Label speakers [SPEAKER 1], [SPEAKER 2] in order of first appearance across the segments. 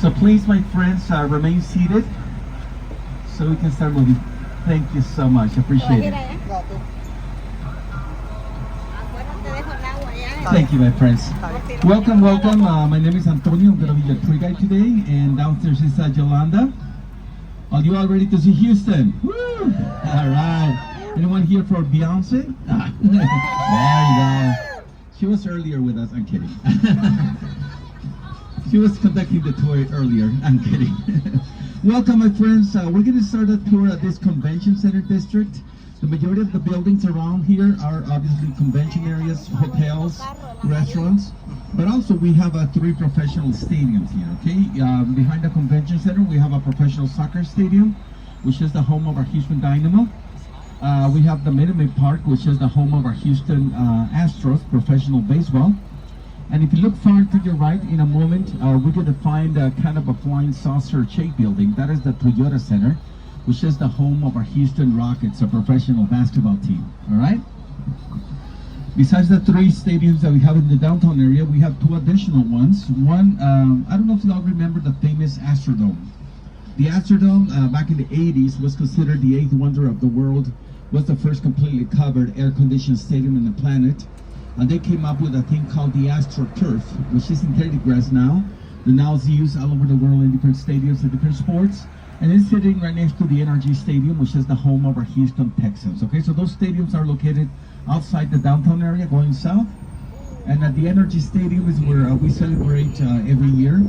[SPEAKER 1] So please, my friends, remain seated so we can start moving. Thank you so much. Appreciate it. Thank you, my friends. Welcome, welcome. My name is Antonio. I'm going to be your tour guide today. And downstairs is Yolanda. Are you all ready to see Houston? Woo! All right. Anyone here for Beyonce? There you go. She was earlier with us. I'm kidding. She was conducting the tour earlier. I'm kidding. Welcome, my friends. We're going to start a tour at this convention center district. The majority of the buildings around here are obviously convention areas, hotels, restaurants, but also we have 3 professional stadiums here, okay? Behind the convention center, we have a professional soccer stadium, which is the home of our Houston Dynamo. We have the Minute Maid Park, which is the home of our Houston Astros professional baseball. And if you look far to your right, in a moment, we're going to find kind of a flying saucer-shaped building. That is the Toyota Center, which is the home of our Houston Rockets, a professional basketball team, all right? Besides the 3 stadiums that we have in the downtown area, we have 2 additional ones. One, I don't know if you all remember the famous Astrodome. The Astrodome, back in the 80s, was considered the 8th wonder of the world, was the first completely covered air-conditioned stadium on the planet. And they came up with a thing called the AstroTurf, which is synthetic grass now. The now is used all over the world in different stadiums and different sports. And it's sitting right next to the NRG Stadium, which is the home of our Houston Texans. Okay, so those stadiums are located outside the downtown area going south. And at the NRG Stadium is where we celebrate every year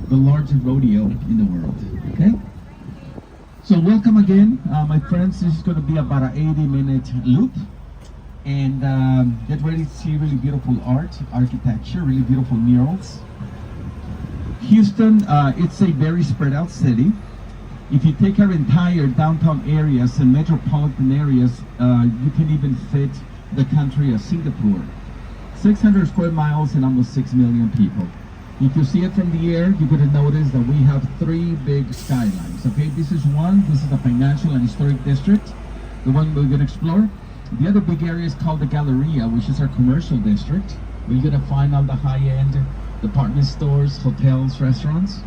[SPEAKER 1] the largest rodeo in the world. Okay? So welcome again, my friends. This is going to be about an 80-minute loop. And get ready to see really beautiful art, architecture, really beautiful murals. Houston, it's a very spread out city. If you take our entire downtown areas and metropolitan areas, you can even fit the country of Singapore. 600 square miles and almost 6 million people. If you see it from the air, you're going to notice that we have 3 big skylines. Okay, this is the financial and historic district, the one we're going to explore. The other big area is called the Galleria, which is our commercial district, where you're going to find all the high-end department stores, hotels, restaurants.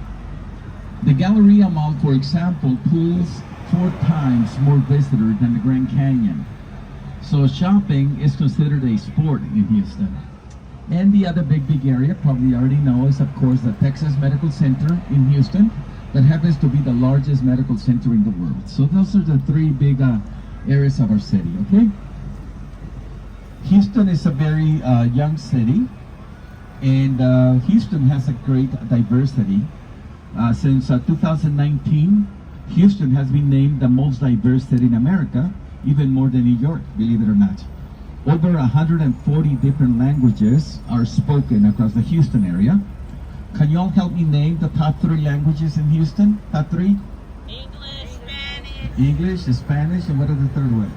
[SPEAKER 1] The Galleria Mall, for example, pulls 4 times more visitors than the Grand Canyon. So shopping is considered a sport in Houston. And the other big area, probably you already know, is of course the Texas Medical Center in Houston, that happens to be the largest medical center in the world. So those are the 3 big areas of our city, okay? Houston is a very young city, and Houston has a great diversity. Since 2019, Houston has been named the most diverse city in America, even more than New York, believe it or not. Over 140 different languages are spoken across the Houston area. Can you all help me name the top 3 languages in Houston? Top 3?
[SPEAKER 2] English, Spanish.
[SPEAKER 1] English, Spanish, and what are the third one?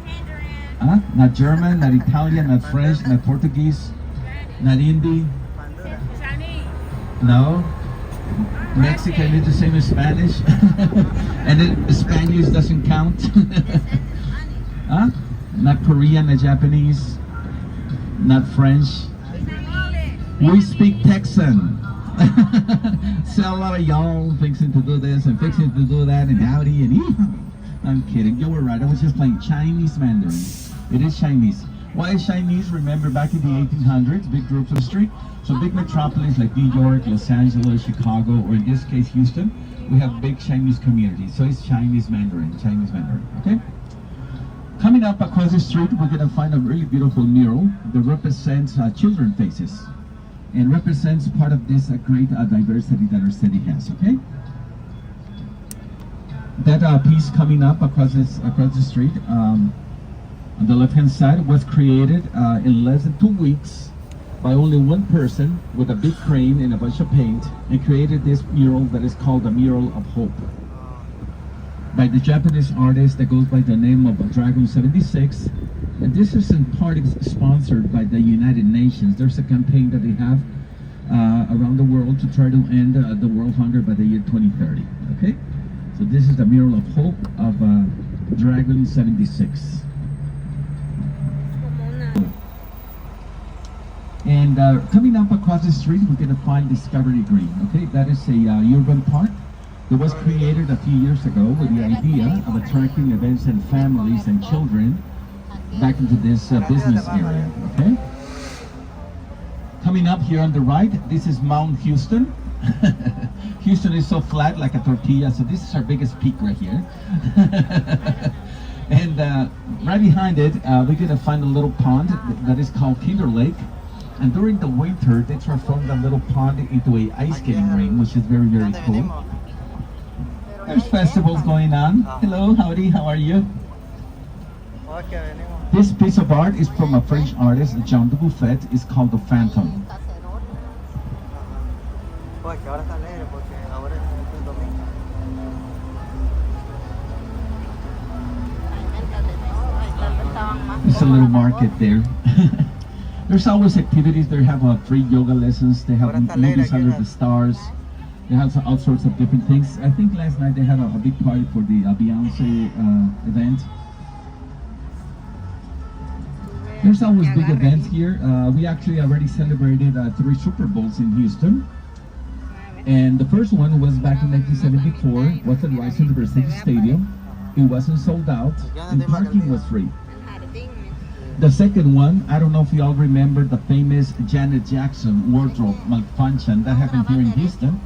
[SPEAKER 2] Mandarin.
[SPEAKER 1] Not German, not Italian, not French, not Portuguese, not Hindi.
[SPEAKER 2] Chinese.
[SPEAKER 1] No. Mexican is the same as Spanish. And then Spanish doesn't count. Not Korean, not Japanese, not French. We speak Texan. So a lot of y'all fixing to do this and fixing to do that and howdy and yeehaw. I'm kidding, you were right. I was just playing Chinese Mandarin. It is Chinese. Why is Chinese? Remember back in the 1800s, big groups of history. So big metropolises like New York, Los Angeles, Chicago, or in this case Houston, we have big Chinese communities. So it's Chinese Mandarin, okay? Coming up across the street, we're gonna find a really beautiful mural that represents children faces and represents part of this great diversity that our city has, okay? That piece coming up across the street on the left-hand side was created in less than 2 weeks by only one person with a big crane and a bunch of paint, and created this mural that is called the Mural of Hope by the Japanese artist that goes by the name of Dragon 76. And this is in part sponsored by the United Nations. There's a campaign that they have around the world to try to end the world hunger by the year 2030, okay? So this is the Mural of Hope of Dragon 76. And coming up across the street, we're going to find Discovery Green. Okay, that is a urban park that was created a few years ago with the idea of attracting events and families and children back into this business area. Okay. Coming up here on the right, this is Mount Houston. Houston is so flat like a tortilla, so this is our biggest peak right here. And right behind it, we're gonna find a little pond that is called Kinder Lake. And during the winter, they transformed that little pond into a ice skating ring, which is very, very cool. There's festivals going on. Hello, howdy, how are you? This piece of art is from a French artist, Jean Dubuffet. It's called The Phantom. It's a little market there. There's always activities. They have free yoga lessons. They have movies under the stars. They have all sorts of different things. I think last night they had a big party for the Beyonce event. There's always big events here. We actually already celebrated 3 Super Bowls in Houston. And the first one was back in 1974, was at Rice University Stadium. It wasn't sold out, and parking was free. The second one, I don't know if you all remember the famous Janet Jackson wardrobe malfunction that happened here in Houston.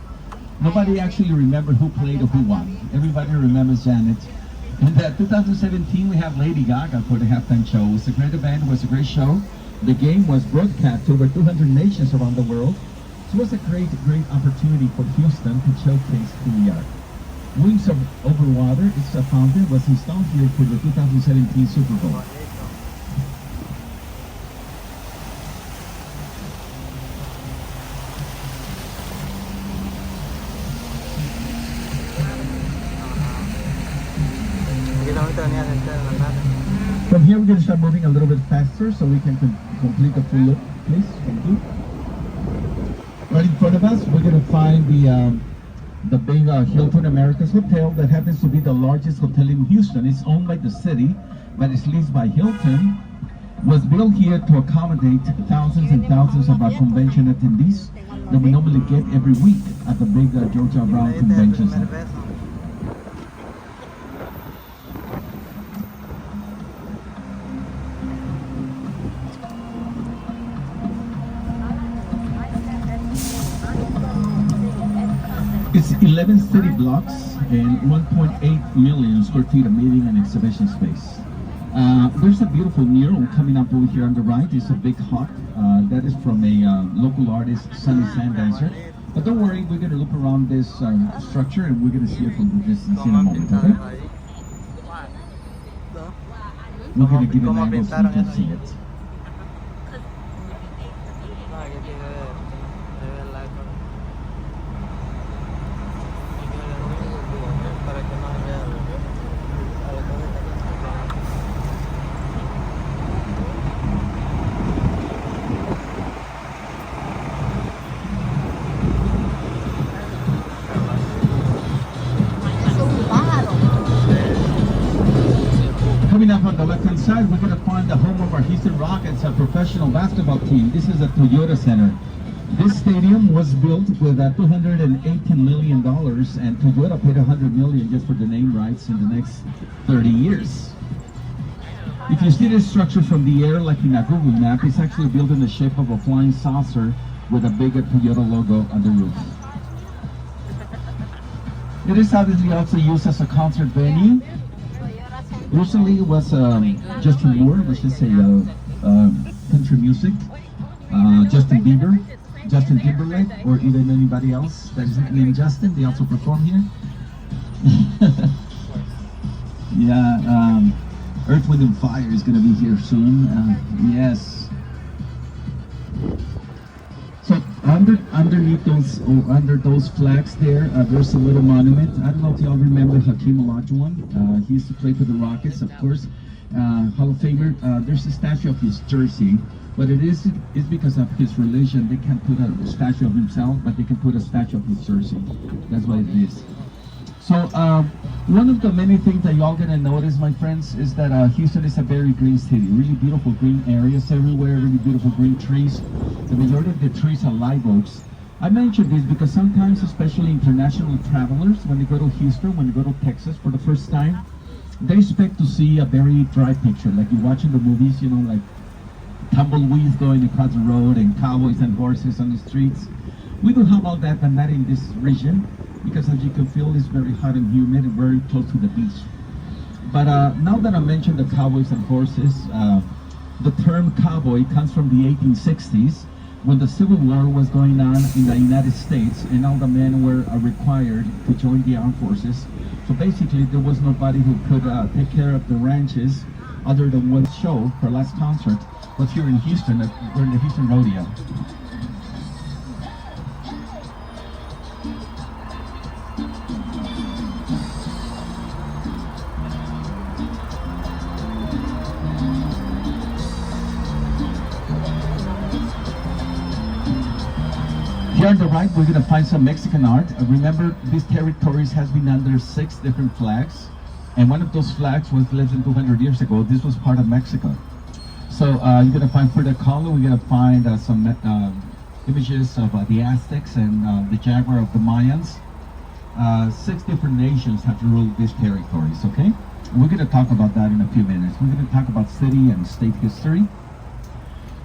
[SPEAKER 1] Nobody actually remembered who played or who won. Everybody remembers Janet. In 2017, we have Lady Gaga for the halftime show. It was a great event, it was a great show. The game was broadcast to over 200 nations around the world. So it was a great opportunity for Houston to showcase who we are. Wings Over Water, it's a fountain, was installed here for the 2017 Super Bowl. From here, we're going to start moving a little bit faster so we can complete the full loop, please. Thank you. Right in front of us, we're going to find the big Hilton Americas Hotel that happens to be the largest hotel in Houston. It's owned by the city, but it's leased by Hilton. Was built here to accommodate thousands and thousands of our convention attendees that we normally get every week at the big Georgia Brown Convention Center. It's 11 city blocks and 1.8 million square feet of meeting and exhibition space. There's a beautiful mural coming up over here on the right. It's a big hawk. That is from a local artist, Sunny Sandancer. But don't worry, we're going to loop around this structure and we're going to see it from the distance in a moment, okay? We're going to give it an angle so you can see it. Coming up on the left-hand side, we're going to find the home of our Houston Rockets, a professional basketball team. This is a Toyota Center. This stadium was built with $218 million, and Toyota paid $100 million just for the name rights in the next 30 years. If you see this structure from the air, like in a Google map, it's actually built in the shape of a flying saucer with a big Toyota logo on the roof. It is obviously also used as a concert venue. Recently it was Justin Moore, which is a country music, Justin Bieber, Justin Timberlake, or even anybody else that is named Justin. They also perform here. Yeah, Earth, Wind, and Fire is going to be here soon. Yes. So underneath those, or under those flags there, there's a little monument. I don't know if y'all remember Hakeem Olajuwon. He used to play for the Rockets, of course. Hall of Famer. There's a statue of his jersey, but it's because of his religion. They can't put a statue of himself, but they can put a statue of his jersey. That's what it is. So one of the many things that y'all gonna notice, my friends, is that Houston is a very green city. Really beautiful green areas everywhere. Really beautiful green trees. The majority of the trees are live oaks. I mentioned this because sometimes, especially international travelers, when they go to Houston, when they go to Texas for the first time, they expect to see a very dry picture, like you watch in the movies, you know, like tumbleweeds going across the road and cowboys and horses on the streets. We do have all that, but not in this region, because as you can feel, it's very hot and humid and very close to the beach. But now that I mentioned the cowboys and horses, the term cowboy comes from the 1860s, when the Civil War was going on in the United States, and all the men were required to join the armed forces. So basically, there was nobody who could take care of the ranches other than one show. Her last concert was here in Houston, during the Houston Rodeo. Here on the right, we're going to find some Mexican art. Remember, these territories has been under 6 different flags, and one of those flags was less than 200 years ago. This was part of Mexico. So you're going to find Frida Kahlo. We're going to find some images of the Aztecs and the jaguar of the Mayans. 6 different nations have ruled these territories, okay? We're going to talk about that in a few minutes. We're going to talk about city and state history.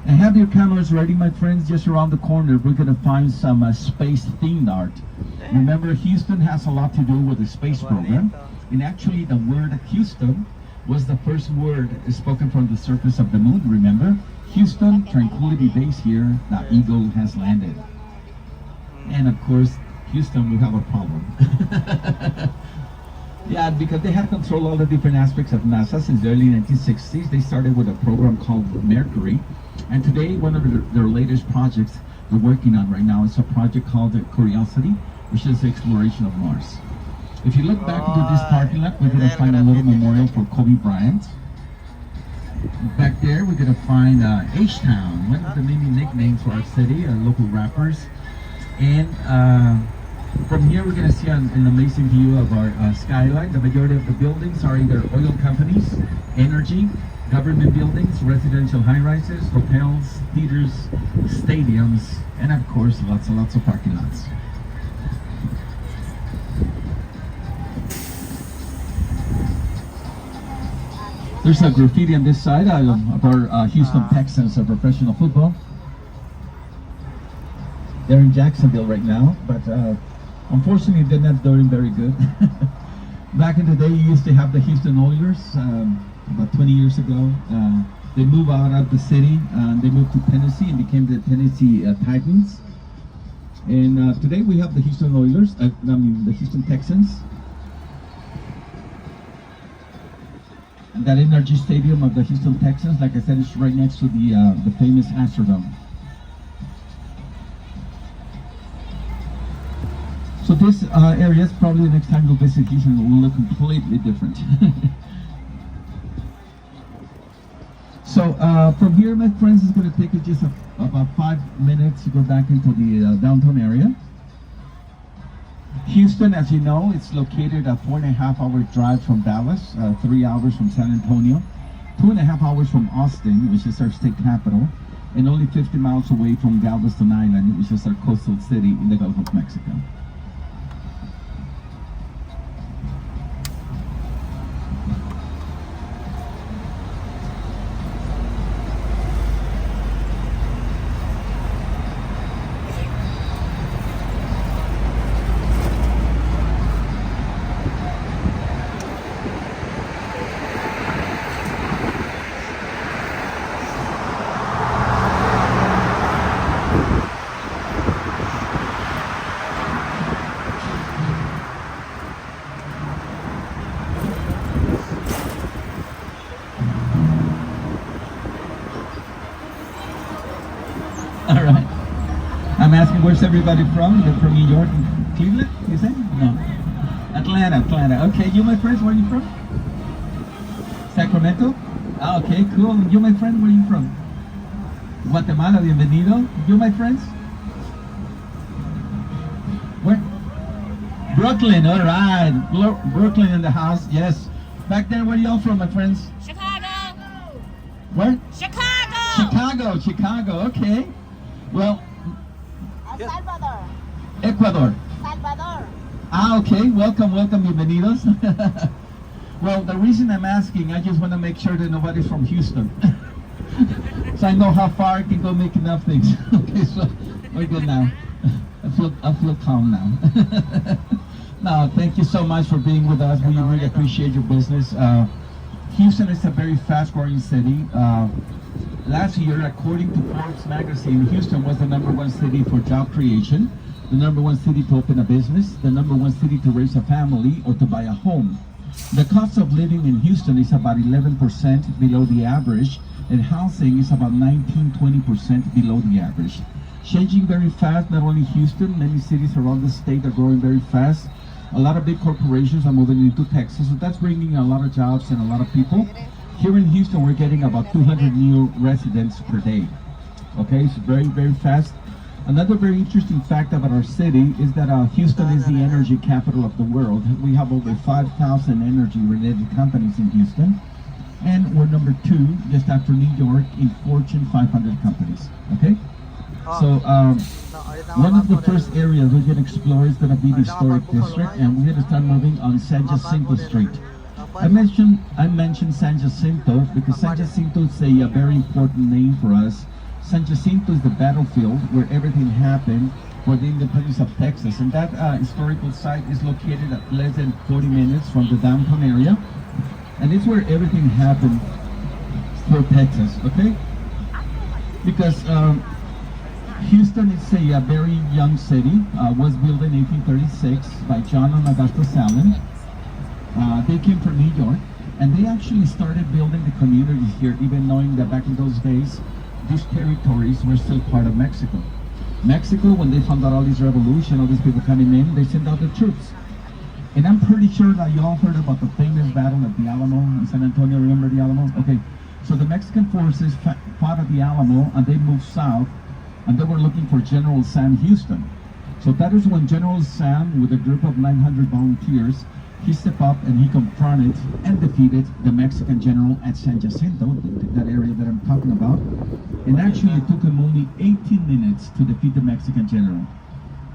[SPEAKER 1] And have your cameras ready, my friends. Just around the corner, we're going to find some space-themed art. Remember, Houston has a lot to do with the space program. And actually, the word Houston was the first word spoken from the surface of the moon, remember? Houston, Tranquility Base here, the Eagle has landed. And of course, Houston will have a problem. Yeah, because they had control all the different aspects of NASA since the early 1960s. They started with a program called Mercury. And today, one of their latest projects they're working on right now is a project called Curiosity, which is the exploration of Mars. If you look back into this parking lot, we're going to find a little memorial for Kobe Bryant. Back there, we're going to find H-Town, one of the many nicknames for our city, local rappers. And from here, we're going to see an amazing view of our skyline. The majority of the buildings are either oil companies, energy, government buildings, residential high-rises, hotels, theaters, stadiums, and of course, lots and lots of parking lots. There's a graffiti on this side of our Houston Texans of professional football. They're in Jacksonville right now, but unfortunately they're not doing very good. Back in the day, you used to have the Houston Oilers. About 20 years ago, they moved out of the city and they moved to Tennessee and became the Tennessee Titans. And today we have the Houston Oilers, the Houston Texans. And that Energy Stadium of the Houston Texans, like I said, is right next to the famous Astrodome. So this area, probably the next time you'll visit Houston, will look completely different. So from here, my friends, it's going to take you just about 5 minutes to go back into the downtown area. Houston, as you know, it's located a 4.5-hour drive from Dallas, 3 hours from San Antonio, 2.5 hours from Austin, which is our state capital, and only 50 miles away from Galveston Island, which is our coastal city in the Gulf of Mexico. All right. I'm asking, where's everybody from? They're from New York and Cleveland, you say? No. Atlanta. Okay, you, my friends, where are you from? Sacramento? Ah, okay, cool. You, my friend, where are you from? Guatemala, bienvenido. You, my friends? Where? Brooklyn, all right. Brooklyn in the house, yes. Back there, where y'all from, my friends?
[SPEAKER 2] Chicago.
[SPEAKER 1] Where?
[SPEAKER 2] Chicago.
[SPEAKER 1] Chicago, okay. Well,
[SPEAKER 3] El Salvador.
[SPEAKER 1] Ecuador.
[SPEAKER 3] Salvador.
[SPEAKER 1] Ah, okay. Welcome, bienvenidos. Well, the reason I'm asking, I just want to make sure that nobody's from Houston. So I know how far I can go making up things. Okay, so we're good now. I feel calm now. No, thank you so much for being with us. We really appreciate your business. Houston is a very fast-growing city. Last year, according to Forbes magazine, Houston was the #1 city for job creation, the #1 city to open a business, the #1 city to raise a family or to buy a home. The cost of living in Houston is about 11% below the average, and housing is about 19-20% below the average. Changing very fast, not only Houston, many cities around the state are growing very fast. A lot of big corporations are moving into Texas, so that's bringing a lot of jobs and a lot of people. Here in Houston, we're getting about 200 new residents per day. Okay, so very, very fast. Another very interesting fact about our city is that Houston is the energy capital of the world. We have over 5,000 energy-related companies in Houston, and we're #2, just after New York, in Fortune 500 companies. Okay, so one of the first areas we're going to explore is going to be the historic district, and we're going to start moving on San Jacinto Street. I mentioned San Jacinto because San Jacinto is a very important name for us. San Jacinto is the battlefield where everything happened for the independence of Texas, and that historical site is located at less than 40 minutes from the downtown area, and it's where everything happened for Texas. Okay, because Houston is a very young city. Was built in 1836 by John and Augusta Allen. They came from New York, and they actually started building the communities here, even knowing that back in those days, these territories were still part of Mexico. Mexico, when they found out all this revolution, all these people coming in, they sent out the troops. And I'm pretty sure that you all heard about the famous battle at the Alamo in San Antonio. Remember the Alamo? Okay, so the Mexican forces fought at the Alamo, and they moved south, and they were looking for General Sam Houston. So that is when General Sam, with a group of 900 volunteers, he stepped up and he confronted and defeated the Mexican general at San Jacinto, that area that I'm talking about. And actually it took him only 18 minutes to defeat the Mexican general.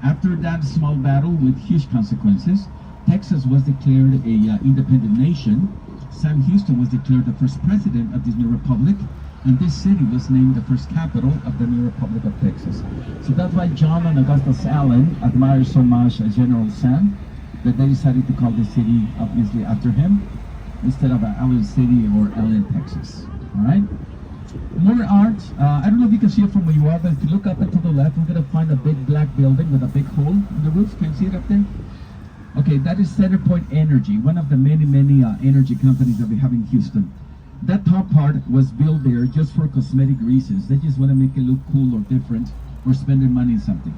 [SPEAKER 1] After that small battle with huge consequences, Texas was declared a independent nation. Sam Houston was declared the first president of this new republic, and this city was named the first capital of the new Republic of Texas. So that's why John and Augusta Allen admired so much General Sam, that they decided to call the city obviously after him instead of Allen City or Allen, Texas. All right. More art. I don't know if you can see it from where you are, but if you look up and to the left, we're gonna find a big black building with a big hole in the roof. Can you see it up there? Okay, that is CenterPoint Energy, one of the many energy companies that we have in Houston. That top part was built there just for cosmetic reasons. They just want to make it look cool or different or spending money on something.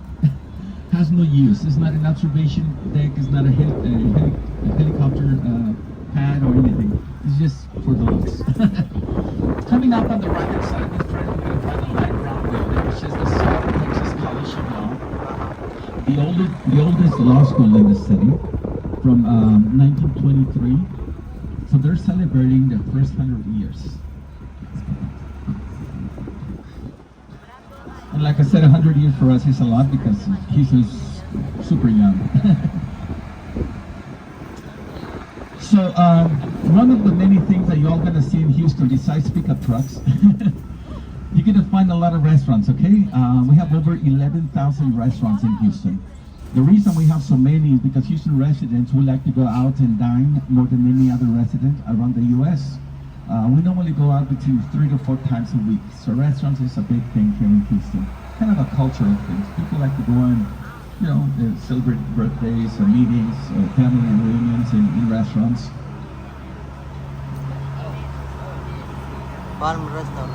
[SPEAKER 1] Has no use. It's not an observation deck. It's not a helicopter pad or anything. It's just for the looks. Coming up on the right hand side of this train, we're going to find a light brown building, which is the South Texas College of Law, the oldest law school in the city, from 1923. So they're celebrating their first 100 years. And like I said, 100 years for us is a lot because he's super young. So one of the many things that you're all gonna see in Houston besides pickup trucks, you're gonna find a lot of restaurants, okay? We have over 11,000 restaurants in Houston. The reason we have so many is because Houston residents would like to go out and dine more than any other resident around the U.S. We normally go out between 3 to 4 times a week. So restaurants is a big thing here in Houston. Kind of a cultural thing. People like to go and, celebrate birthdays or meetings or family reunions in restaurants.
[SPEAKER 3] Palm Restaurant.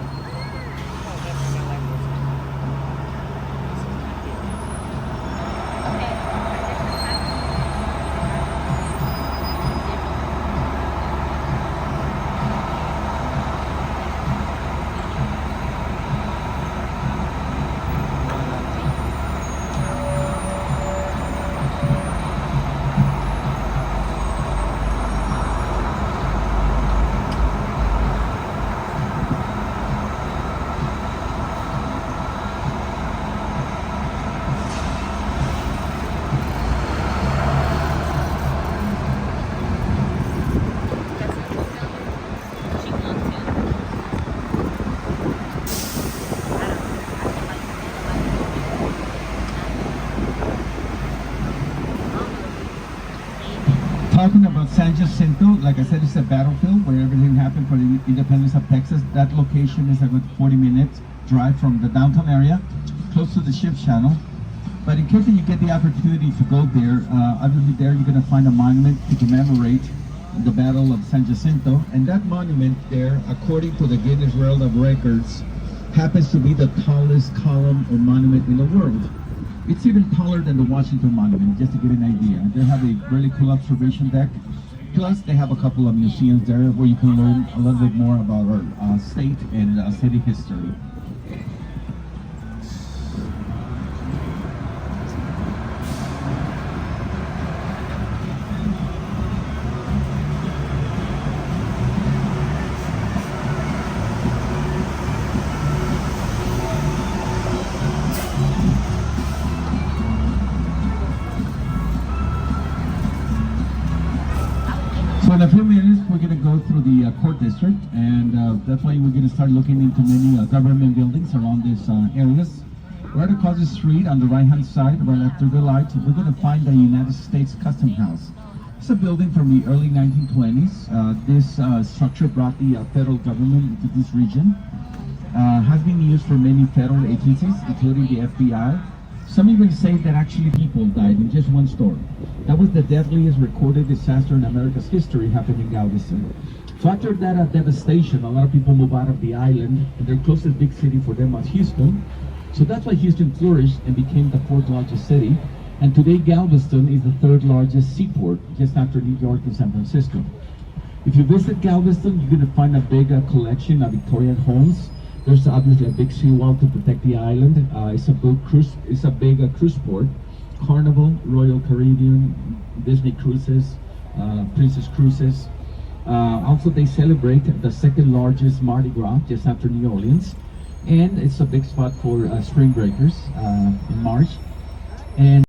[SPEAKER 1] talking about San Jacinto, like I said, it's a battlefield where everything happened for the independence of Texas. That location is a good 40-minute drive from the downtown area, close to the ship's channel. But in case that you get the opportunity to go there, obviously there you're going to find a monument to commemorate the Battle of San Jacinto. And that monument there, according to the Guinness World of Records, happens to be the tallest column or monument in the world. It's even taller than the Washington Monument, just to get an idea. They have a really cool observation deck. Plus, they have a couple of museums there where you can learn a little bit more about our state and city history. So in a few minutes, we're going to go through the court district, and definitely we're going to start looking into many government buildings around these areas. Right across the street, on the right-hand side, right after the light, we're going to find the United States Custom House. It's a building from the early 1920s. This structure brought the federal government into this region. Has been used for many federal agencies, including the FBI. Some even say that actually people died in just one storm. That was the deadliest recorded disaster in America's history happened in Galveston. So after that devastation, a lot of people moved out of the island, and their closest big city for them was Houston. So that's why Houston flourished and became the fourth largest city. And today Galveston is the third largest seaport, just after New York and San Francisco. If you visit Galveston, you're going to find a big collection of Victorian homes. There's obviously a big seawall to protect the island. It's a big cruise port. Carnival, Royal Caribbean, Disney Cruises, Princess Cruises. Also, they celebrate the second largest Mardi Gras just after New Orleans. And it's a big spot for spring breakers in March. And